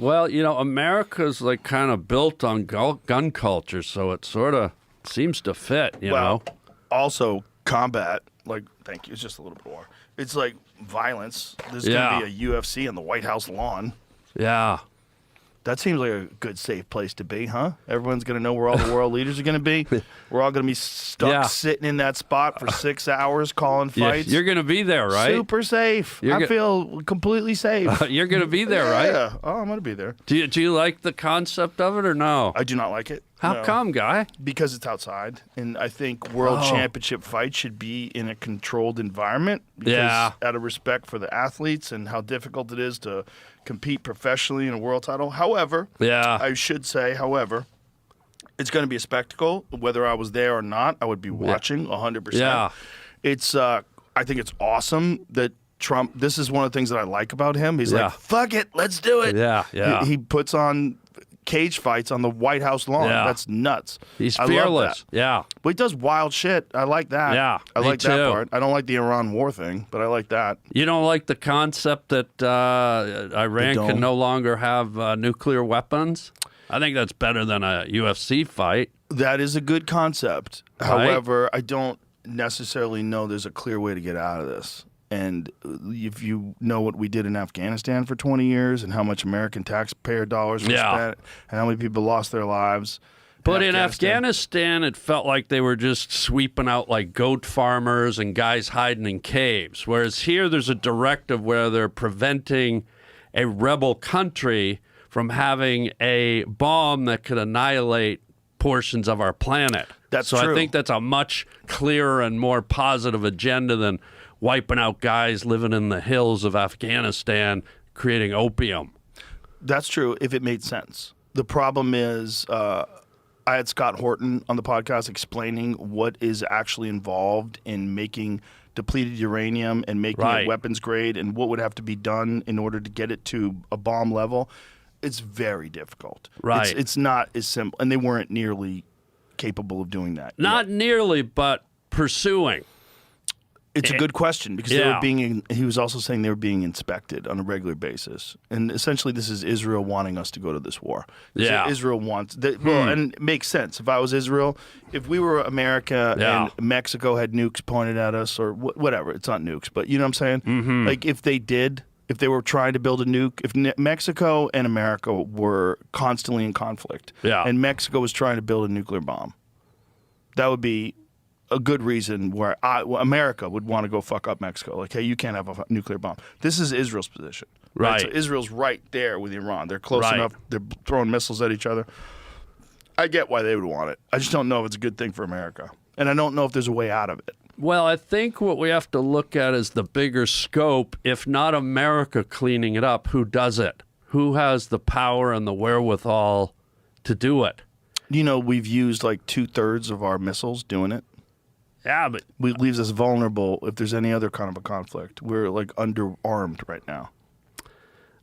Well, America's like kind of built on gun culture, so it sort of seems to fit, you know? Also, combat, thank you, it's just a little bit of war. It's like violence. There's going to be a UFC on the White House lawn. Yeah. That seems like a good, safe place to be, huh? Everyone's going to know where all the world leaders are going to be. We're all going to be stuck sitting in that spot for 6 hours calling fights. You're going to be there, right? Super safe. I feel completely safe. You're going to be there, right? Yeah. Oh, I'm going to be there. Do you like the concept of it or no? I do not like it. How come, guy? Because it's outside, and I think world championship fights should be in a controlled environment. Because out of respect for the athletes and how difficult it is to compete professionally in a world title. However, I should say, it's going to be a spectacle. Whether I was there or not, I would be watching 100%. Yeah. It's I think it's awesome that Trump. This is one of the things that I like about him. He's like, fuck it, let's do it. Yeah. He puts on cage fights on the White House lawn. That's nuts. He's fearless. Yeah. But he does wild shit. I like that. Yeah, I like too. that part. I don't like the Iran war thing, but I like that. You don't like the concept that Iran can no longer have nuclear weapons? I think that's better than a UFC fight. That is a good concept. Right? However, I don't necessarily know there's a clear way to get out of this. And if you know what we did in Afghanistan for 20 years and how much American taxpayer dollars were spent and how many people lost their lives. But in Afghanistan, it felt like they were just sweeping out like goat farmers and guys hiding in caves. Whereas here, there's a directive where they're preventing a rebel country from having a bomb that could annihilate portions of our planet. That's true. So I think that's a much clearer and more positive agenda than wiping out guys living in the hills of Afghanistan, creating opium. That's true if it made sense. The problem is I had Scott Horton on the podcast explaining what is actually involved in making depleted uranium and making it weapons grade and what would have to be done in order to get it to a bomb level. It's very difficult. Right. It's not as simple. And they weren't nearly capable of doing that. Not nearly, but pursuing. It's a good question because they were being. He was also saying they were being inspected on a regular basis, and essentially, this is Israel wanting us to go to this war. Israel wants. And it makes sense. If I was Israel, if we were America and Mexico had nukes pointed at us or whatever, it's not nukes, but you know what I'm saying? Mm-hmm. Like if they were trying to build a nuke, if Mexico and America were constantly in conflict, and Mexico was trying to build a nuclear bomb, that would be a good reason where America would want to go fuck up Mexico. Like, hey, you can't have a nuclear bomb. This is Israel's position. Right. So Israel's right there with Iran. They're close enough. They're throwing missiles at each other. I get why they would want it. I just don't know if it's a good thing for America. And I don't know if there's a way out of it. Well, I think what we have to look at is the bigger scope. If not America cleaning it up, who does it? Who has the power and the wherewithal to do it? You know, we've used like 2/3 of our missiles doing it. Yeah, but it leaves us vulnerable if there's any other kind of a conflict. We're like underarmed right now.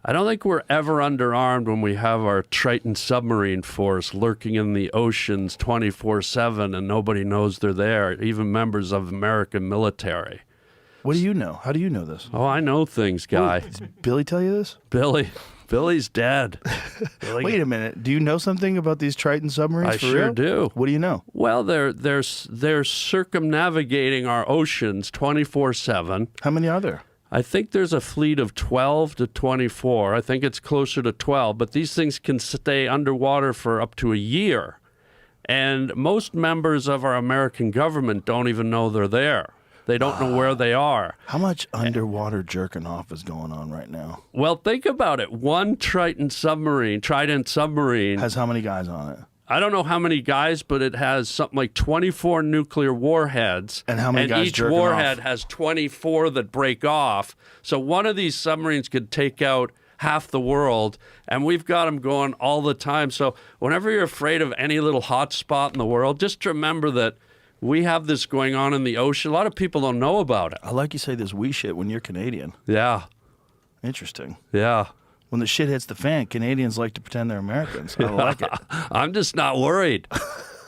I don't think we're ever underarmed when we have our Triton submarine force lurking in the oceans 24/7 and nobody knows they're there, even members of American military. What do you know? How do you know this? Oh, I know things, guy. Did Billy tell you this? Billy's dead. Wait a minute. Do you know something about these Triton submarines? I sure do. What do you know? Well, they're circumnavigating our oceans 24/7. How many are there? I think there's a fleet of 12 to 24. I think it's closer to 12, but these things can stay underwater for up to a year. And most members of our American government don't even know they're there. They don't know where they are. How much underwater jerking off is going on right now? Well, think about it. One Trident submarine has how many guys on it? I don't know how many guys, but it has something like 24 nuclear warheads. And how many guys each jerking warhead off? has 24 that break off. So one of these submarines could take out half the world, and we've got them going all the time. So whenever you're afraid of any little hot spot in the world, just remember that we have this going on in the ocean. A lot of people don't know about it. I like you say this we shit when you're Canadian. Yeah. Interesting. Yeah. When the shit hits the fan, Canadians like to pretend they're Americans. I don't like it. I'm just not worried.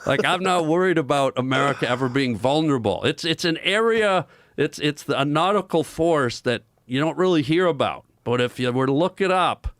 Like, I'm not worried about America ever being vulnerable. It's an area, it's a nautical force that you don't really hear about. But if you were to look it up,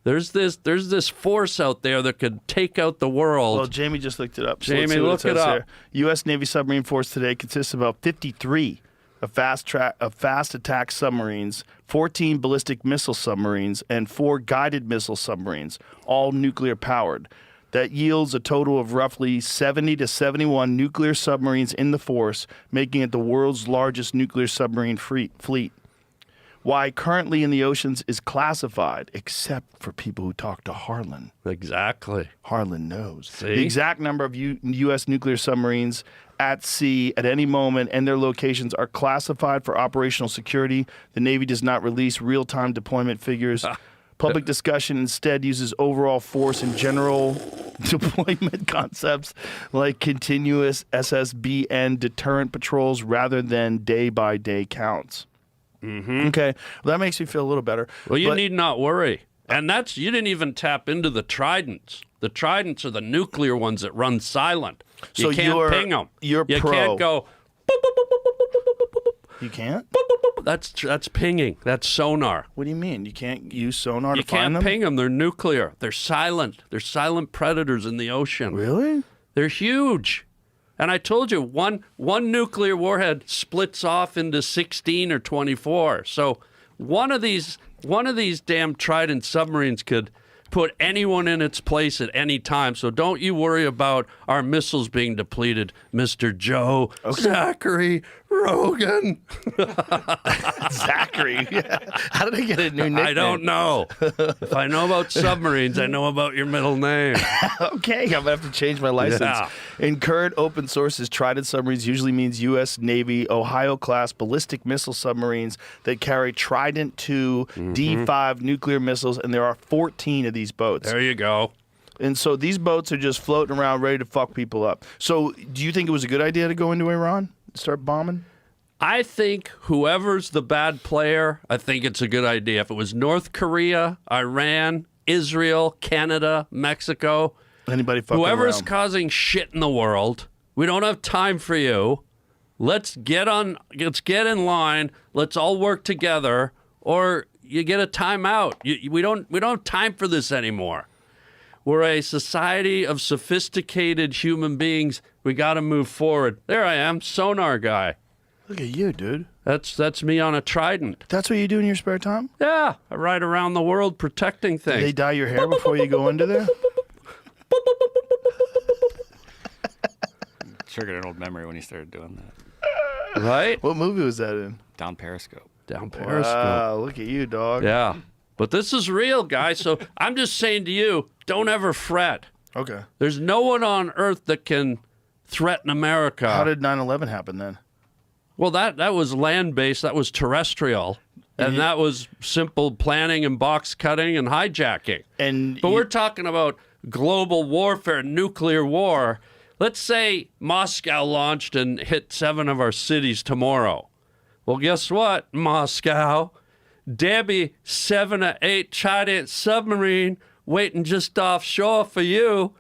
There's this force out there that could take out the world. Well, Jamie just looked it up. So Jamie, look it up. Here. U.S. Navy submarine force today consists of about 53 of fast attack submarines, 14 ballistic missile submarines, and 4 guided missile submarines, all nuclear powered. That yields a total of roughly 70 to 71 nuclear submarines in the force, making it the world's largest nuclear submarine fleet. Why currently in the oceans is classified, except for people who talk to Harland. Exactly. Harland knows. See? The exact number of U.S. nuclear submarines at sea at any moment and their locations are classified for operational security. The Navy does not release real-time deployment figures. Public discussion instead uses overall force and general deployment concepts like continuous SSBN deterrent patrols rather than day-by-day counts. Mm-hmm. Okay, well, that makes me feel a little better. Well, you need not worry. And you didn't even tap into the Tridents. The Tridents are the nuclear ones that run silent. You can't ping them. You can't go. You can't? That's pinging. That's sonar. What do you mean? You can't use sonar to find them? You can't ping them. They're nuclear. They're silent. They're silent predators in the ocean. Really? They're huge. And I told you, one nuclear warhead splits off into 16 or 24. So one of these damn Trident submarines could put anyone in its place at any time. So don't you worry about our missiles being depleted, Mr. Joe, Zachary, Rogan. Zachary. How did I get a new nickname? I don't know. If I know about submarines, I know about your middle name. Okay, I'm going to have to change my license. Yeah. In current open sources, Trident submarines usually means U.S. Navy Ohio-class ballistic missile submarines that carry Trident II D5 nuclear missiles, and there are 14 of these boats. There you go. And so these boats are just floating around ready to fuck people up. So do you think it was a good idea to go into Iran? Start bombing? I think whoever's the bad player, I think it's a good idea. If it was North Korea, Iran, Israel, Canada, Mexico, anybody fucking whoever's around. causing shit in the world, we don't have time for you. Let's get in line. Let's all work together, or you get a timeout. We don't have time for this anymore. We're a society of sophisticated human beings. We got to move forward. There I am, sonar guy. Look at you, dude. That's me on a Trident. That's what you do in your spare time? Yeah, I ride around the world protecting things. Do they dye your hair before you go into there? Triggered an old memory when he started doing that. Right? What movie was that in? Down Periscope. Down Periscope. Wow, look at you, dog. Yeah. But this is real, guys. So I'm just saying to you, don't ever fret. Okay. There's no one on earth that can threaten America. How did 9/11 happen then? Well, that was land-based. That was terrestrial. And that was simple planning and box cutting and hijacking. But we're talking about global warfare, nuclear war. Let's say Moscow launched and hit 7 of our cities tomorrow. Well, guess what, Moscow? Debbie 7 or 8 Trident submarine waiting just offshore for you.